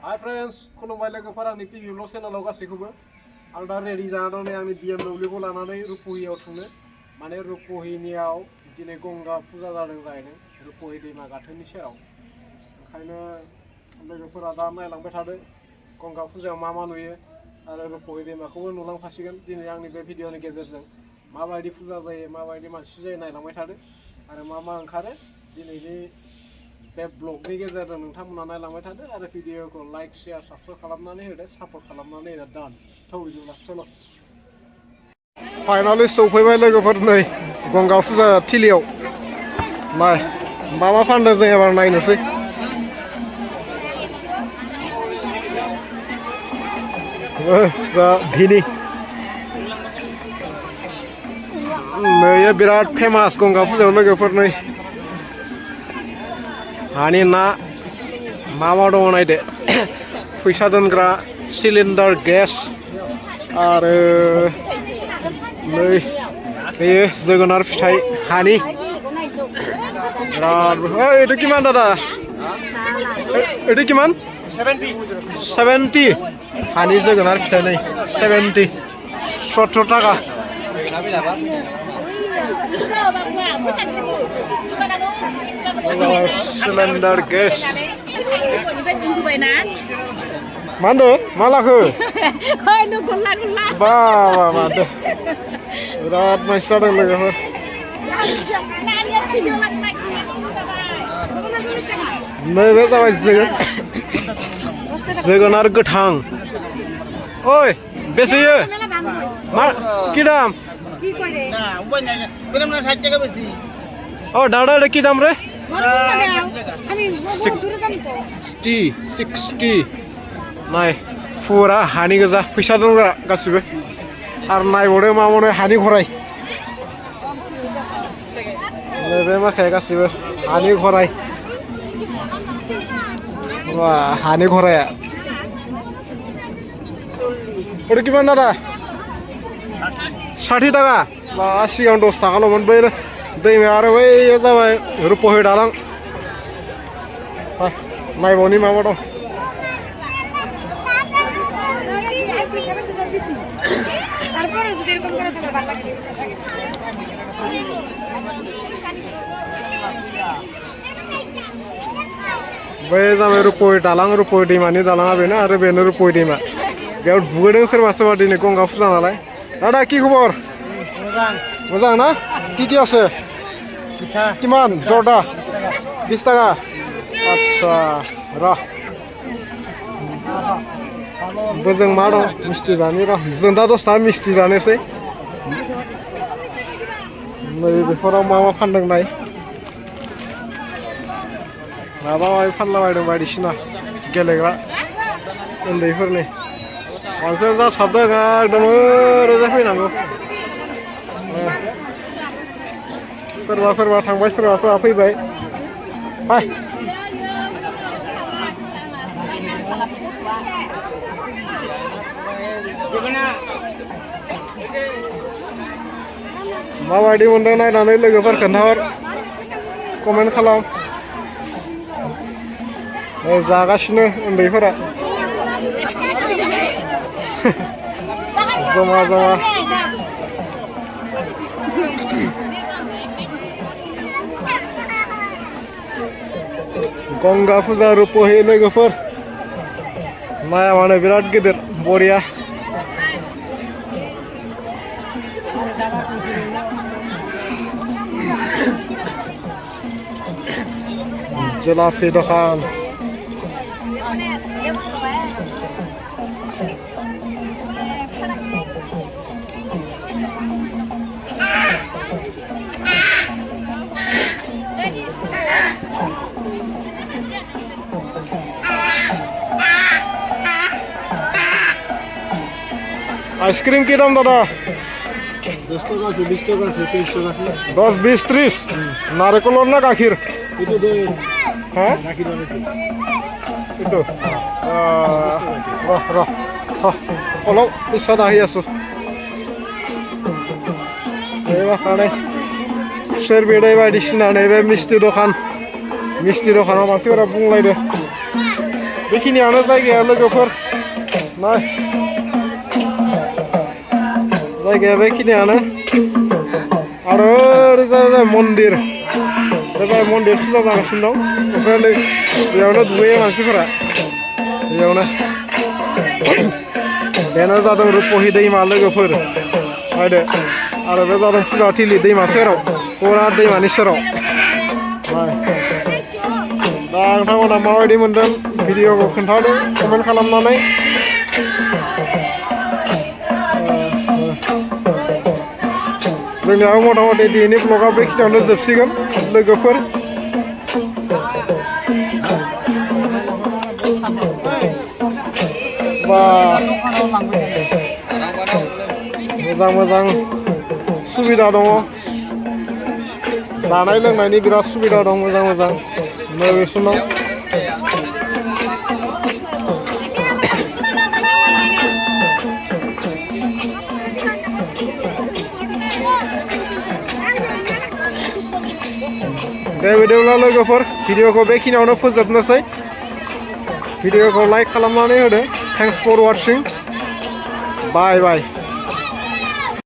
Hi friends, खुलुमबाय लोगोफोर आंनि पिभि ब्लग चेनेलाव गासैखौबो आं दा रेडि जानानै आंनि BMW खौ लानानै रुपहियाव थांनो माने रुपहिनियाव दिनै गंगा फुजा जादों जाहैदों रुपहि दैमा गाथोननि सेराव ओंखायनो लोगोफोरा दा नायलांबाय थादो गंगा फुजायाव मा मा नुयो आरो रुपहि दैमाखौबो नुलांफासिगोन दिनै आंनि बे भिडिअनि गेजेरजों माबायदि फुजा जायो माबायदि मानसि जायो नायलांबाय थादो आरो मा मा ओंखारो दिनैनि बे ब्लगनि गेजेरजों नोंथांमोना नायलांबाय थादो आरो भिडिअखौ लाइक शेयार साबस्क्राइब खालामनानै होदो सापर्ट खालामनानै होदो डान थौ बिदिब्ला चलो फाइनालि सौफैबाय लोगोफोर नै गंगा फुजा थिलियाव नाय मा मा फानदों जों एबार नायनोसै दा भिनि नै बिराद फेमास गंगा फुजायाव लोगोफोर नै हानि ना मा दङ नायदो फैसा दोनग्रा सिलिन्डार गेस आरो नै बेयो जोगोनार फिथाइ हानि बिराद एटु किमान दादा एटु किमान 70 हानि जोगोनार फिथाइ नै 70 70 टाका सिलिन्डार गेस मा होनदों मा लाखो बा दे बिराद मानसि जादों लोगोफोर नैबे जाबाय जोगोनार गोथां ओइ बेसेयो मा কি দাম ও দাদা এটা কি দাম রে 60 नाय फुरा हानि गोजा फैसा दोनग्रा गासिबो आरो नायबावदो मा मावनो हानि गराय बे माखाया गासिबो हानि गराय बा हानि गराया ओरै किमान दादा 60 टाका बा सिगां 10 टाकाल'मोन बै दैमाया आरो बै जाबाय रुपहि दालां नायबावनि मा मा दं बै जाबाय रुपहि दालां रुपहि दैमानि दालाङा बेनो आरो बेनो रुपहि दैमा बेयाव दुगैदों सोरबा सोरबा दिनै गंगा फुजा नालाय दादा কি খবর मोजां ना কি আছে কিমান জর্দা 20 টাকা আচ্ছা र बोजों मा दं मिस्टि जानि र जों दा दसथा मिस्टि जानोसै नै बेफोराव मा मा फानदों नाय माबा माबि फानलाबायदों बायदिसिना गेलेग्रा उन्दैफोरनि मानसिया जासाबदों एकदम ओरैजाय फैनांगौ सोरबा सोरबा थांबाय सोरबा सोरबा फैबाय फाय माबायदि मोनदों नायनानै लोगोफोर खोन्थाहर कमेन्ट खालाम जागासिनो उन्दैफोरा जमा जमा गंगा फुजा रुपहि लोगोफोर नाया मानो बिराद गिदिर बरिया जुलाफि दखान आइसक्रीम की दाम दादा 10 টাকা আছে 20 টাকা আছে 30 টাকা আছে 10 20 30 নারকেলের না গাখির এটা দই হ্যাঁ গাখির অনেক itu roh kalau bisa dah ya su ewa kare share beda baidisina nebe misti dokan misti dokan masih ora bunglaido बेखिनियावनो जायगाया लोगोफोर नाय जायगाया बेखिनियानो आरो ओरैजाय मन्दिर ओरैजाय मन्दिर फुजा जागासिनो दं ओमफ्राय नै बेयावनो दुगैयो मानसिफोरा बेयावनो बेनो जादों रुपहि दैमा लोगोफोर नायदो आरो बे जादों फुजाथिलि दैमा सेराव फुरा दैमानि सेराव दा नोंथांमोना माबायदि मोनदों भिडिअखौ खोन्थादो कमेन्ट खालामनानै जोंनियाव मथा मथि दिनैनि ब्लगा बेखिनियावनो जोबसिगोन लोगोफोर बा मोजां मोजां सुबिदा दङ जानाय लोंनायनि बिराद सुबिदा दं मोजां मोजां नैबे समाव दे बिदिब्ला लोगोफोर भिडिअखौ बेखिनियावनो फोजोबनोसै भिडिअखौ लाइक खालामनानै होदो थेंक्स फर वाचिं बाय बाय